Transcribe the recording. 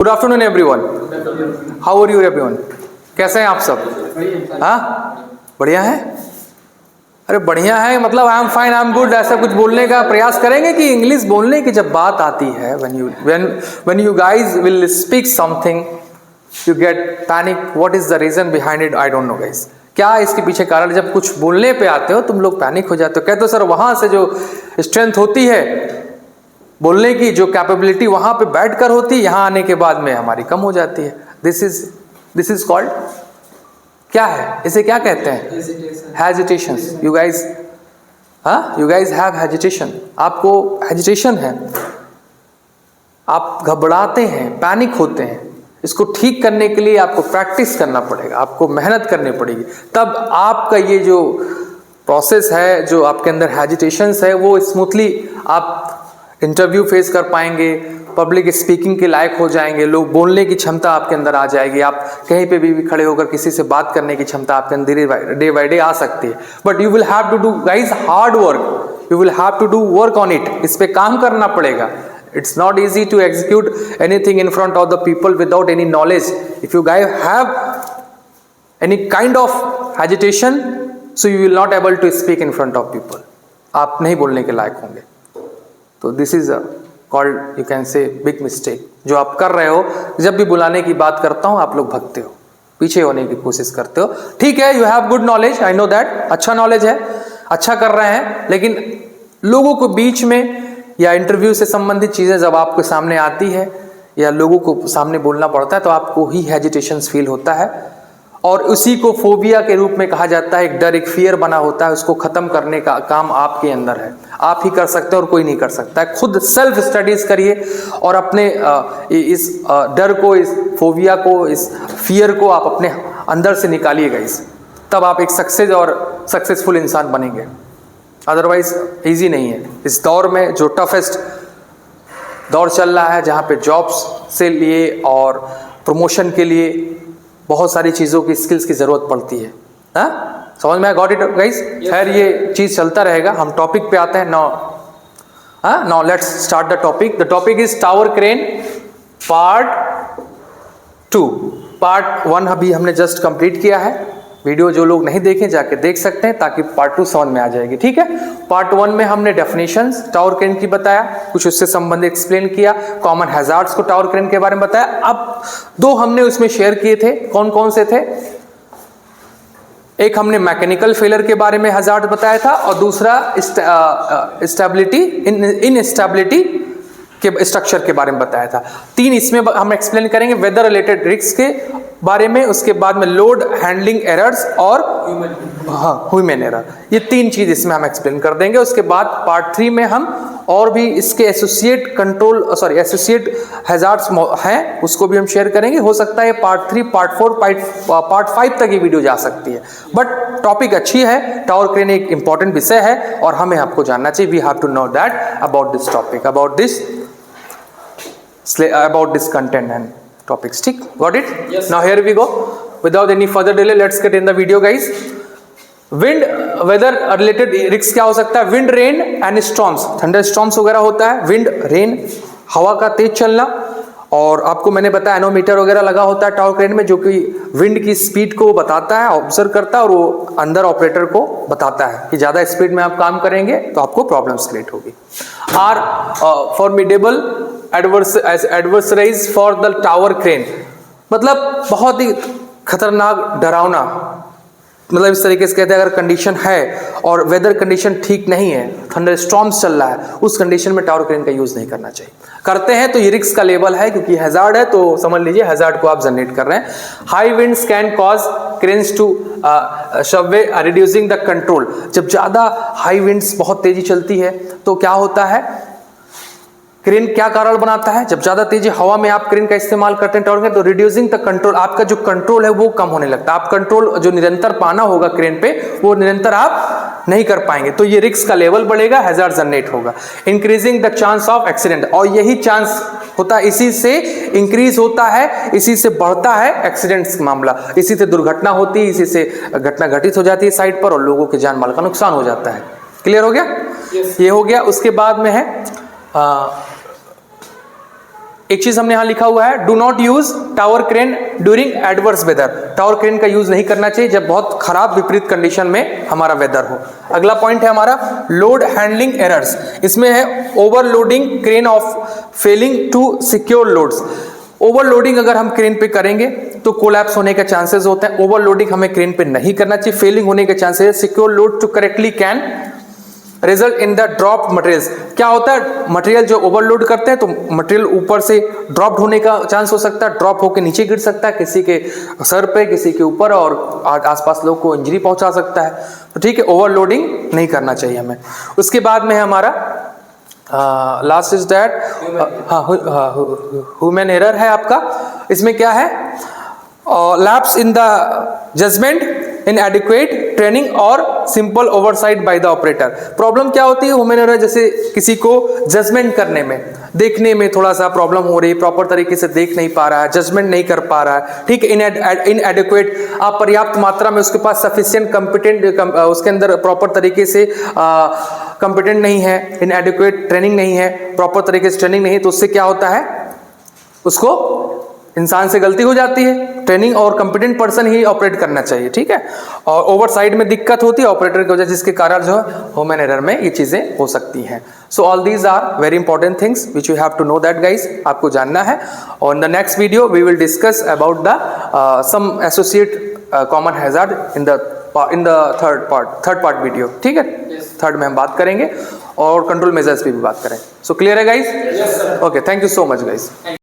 Good afternoon everyone. How are you everyone? कैसे हैं आप सब? हाँ, बढ़िया है। अरे बढ़िया है मतलब I am fine, I am good, ऐसा कुछ बोलने का प्रयास करेंगे कि इंग्लिश बोलने की जब बात आती है, when you guys will speak something you get panic. What is the reason behind it? I don't know guys. क्या इसके पीछे कारण? जब कुछ बोलने पे आते हो तुम लोग पैनिक हो जाते हो, कहते हो सर वहां से जो स्ट्रेंथ होती है बोलने की, जो कैपेबिलिटी वहां पे बैठकर होती है, यहाँ आने के बाद में हमारी कम हो जाती है। दिस इज कॉल्ड, क्या है इसे क्या कहते हैं? हेजिटेशन। यू गाइज, हाँ, यू गाइज हैव हेजिटेशन। आपको हेजिटेशन है, आप घबराते हैं, पैनिक होते हैं। इसको ठीक करने के लिए आपको प्रैक्टिस करना पड़ेगा, आपको मेहनत करनी पड़ेगी, तब आपका ये जो प्रोसेस है, जो आपके अंदर हेजिटेशंस है, वो स्मूथली आप इंटरव्यू फेस कर पाएंगे, पब्लिक स्पीकिंग के लायक हो जाएंगे, लोग बोलने की क्षमता आपके अंदर आ जाएगी, आप कहीं पे भी खड़े होकर किसी से बात करने की क्षमता आपके अंदर डे बाय डे आ सकती है। But you will have to do guys hard work, you will have to do work on it. इस पे काम करना पड़ेगा। It's not easy to execute anything in front of the people without any knowledge. If you guys have any kind of agitation, so you will not able to speak in front of people. आप नहीं बोलने के लायक होंगे। तो this is called, you can say, big mistake जो आप कर रहे हो। जब भी बुलाने की बात करता हूँ आप लोग भगते हो, पीछे होने की कोशिश करते हो। ठीक है, you have good knowledge, I know that, अच्छा नॉलेज है, अच्छा कर रहे हैं, लेकिन लोगों को बीच में या इंटरव्यू से संबंधित चीज़ें जब आपके सामने आती है या लोगों को सामने बोलना पड़ता है तो आपको ही हेजिटेशंस फील होता है, और उसी को फोबिया के रूप में कहा जाता है। एक डर, एक फियर बना होता है, उसको ख़त्म करने का काम आपके अंदर है, आप ही कर सकते हैं और कोई नहीं कर सकता है। खुद सेल्फ स्टडीज़ करिए और अपने इस डर को, इस फोबिया को, इस फियर को आप अपने अंदर से निकालिएगा, तब आप एक सक्सेसफुल इंसान बनेंगे। अदरवाइज इजी नहीं है। इस दौर में जो टफेस्ट दौर चल रहा है, जहाँ पे जॉब्स से लिए और प्रमोशन के लिए बहुत सारी चीज़ों की, स्किल्स की ज़रूरत पड़ती है। हाँ, समझ में? Got it guys? खैर, ये चीज़ चलता रहेगा। हम टॉपिक पे आते हैं now let's start the topic. The topic is tower crane part 2। Part 1 अभी हमने जस्ट कंप्लीट किया है। वीडियो जो लोग नहीं देखें जाके देख सकते हैं, ताकि पार्ट 2 समझ में आ जाएगी। ठीक है, पार्ट 1 में हमने डेफिनेशंस टावर क्रेन की बताया, कुछ उससे संबंधित एक्सप्लेन किया, कॉमन हैजार्ड्स को टावर क्रेन के बारे में बताया। अब 2 हमने उसमें शेयर किए थे, कौन कौन से थे? एक हमने मैकेनिकल फेलियर के बारे में हैजार्ड बताया था, और दूसरा स्टेबिलिटी, इनस्टेबिलिटी के स्ट्रक्चर के बारे में बताया था। 3 इसमें हम एक्सप्लेन करेंगे, वेदर रिलेटेड रिस्क के बारे में, उसके बाद में लोड हैंडलिंग एरर्स और ह्यूमन एरर, ये 3 चीज इसमें हम एक्सप्लेन कर देंगे। उसके बाद पार्ट 3 में हम और भी इसके एसोसिएट हैजार्ड्स हैं, उसको भी हम शेयर करेंगे। हो सकता है पार्ट 3, पार्ट 4, पार्ट 5 तक ये वीडियो जा सकती है, बट टॉपिक अच्छी है। टावर क्रेन एक इंपॉर्टेंट विषय है और हमें आपको जानना चाहिए। We have to know that about this topic, about this content and topics. ठीक, got it? Yes. Now here we go. Without any further delay, let's get in the video, guys. Wind, weather related risks क्या हो सकता है? Wind, rain and storms, thunder storms वगैरह होता है। Wind, rain, हवा का तेज चलना, और आपको मैंने बताया एनोमीटर वगैरह लगा होता है टावर क्रेन में, जो कि विंड की स्पीड को बताता है, ऑब्जर्व करता है, और वो अंदर ऑपरेटर को बताता है कि ज़्यादा स्पीड में आप काम करेंगे तो आपको प्रॉब्लम्स क्रिएट होगी। Are formidable adversaries for the tower crane, मतलब बहुत ही खतरनाक, डरावना, मतलब इस तरीके से कहते हैं अगर कंडीशन है और वेदर कंडीशन ठीक नहीं है, थंडर स्टॉर्म्स चल रहा है, उस कंडीशन में टावर क्रेन का यूज नहीं करना चाहिए। करते हैं तो ये रिस्क का लेवल है, क्योंकि हैजार्ड है, तो समझ लीजिए हैजार्ड को आप जनरेट कर रहे हैं। High winds can cause cranes to sway reducing the control, जब ज्यादा हाई विंड्स, बहुत तेजी चलती है तो क्या होता है, क्रेन क्या कारण बनाता है? जब ज्यादा तेजी हवा में आप क्रेन का इस्तेमाल करते हैं टावर में, तो रिड्यूसिंग द कंट्रोल, आपका जो कंट्रोल है वो कम होने लगता है। आप कंट्रोल जो निरंतर पाना होगा क्रेन पे, वो निरंतर आप नहीं कर पाएंगे, तो ये रिस्क का लेवल बढ़ेगा, हैजार्ड जनरेट होगा। Increasing the chance of accident, और यही चांस होता है, इसी से इंक्रीज होता है, इसी से बढ़ता है एक्सीडेंट्स का मामला, इसी से दुर्घटना होती है, इसी से घटना घटित हो जाती है साइड पर, और लोगों के जान माल का नुकसान हो जाता है। क्लियर हो गया? yes. ये हो गया। उसके बाद में है एक चीज हमने यहां लिखा हुआ है, do not use tower crane during adverse weather. Tower crane का यूज नहीं करना चाहिए जब बहुत खराब विपरीत कंडीशन में हमारा वेदर हो। अगला पॉइंट है हमारा लोड हैंडलिंग एरर्स। इसमें है overloading crane of failing to secure loads. Overloading अगर हम क्रेन पे करेंगे तो कोलैप्स होने के चांसेस होते हैं। ओवरलोडिंग हमें क्रेन पे नहीं करना चाहिए, फेलिंग होने के chances. Secure load to correctly can result in the drop materials. क्या होता है, मटेरियल जो ओवरलोड करते हैं तो मटेरियल ऊपर से ड्रॉप होने का चांस हो सकता है, ड्रॉप होकर नीचे गिर सकता है, किसी के सर पे, किसी के ऊपर, और आसपास लोग को इंजरी पहुंचा सकता है। तो ठीक है, ओवरलोडिंग नहीं करना चाहिए हमें। उसके बाद में है हमारा last is that human error है आपका। इसमें क्या है, lapse in the judgement, inadequate training और simple oversight by the operator. Problem क्या होती है ह्यूमन एरर, जैसे किसी को जजमेंट करने में, देखने में थोड़ा सा प्रॉब्लम हो रही है, प्रॉपर तरीके से देख नहीं पा रहा है, जजमेंट नहीं कर पा रहा है, ठीक है। इनएडिक्वेट, आप पर्याप्त मात्रा में उसके पास सफिशिएंट कंपिटेंट, उसके अंदर प्रॉपर तरीके से कंपिटेंट नहीं है, इनएडिक्वेट ट्रेनिंग नहीं है, प्रॉपर तरीके से ट्रेनिंग नहीं है, तो उससे क्या होता है, उसको इंसान से गलती हो जाती है। ट्रेनिंग और कंपिटेंट पर्सन ही ऑपरेट करना चाहिए, ठीक है। और ओवरसाइड में दिक्कत होती है ऑपरेटर की वजह, जिसके कारण जो है ह्यूमन एरर में ये चीजें हो सकती हैं। So all these are very important things which you have to know that guys, आपको जानना है। और in the next video we will discuss about the some associate common hazard in the third part video, ठीक है। Third में हम बात करेंगे और कंट्रोल मेजर्स पे भी बात करें। सो क्लियर है guys? Okay, thank you so much guys.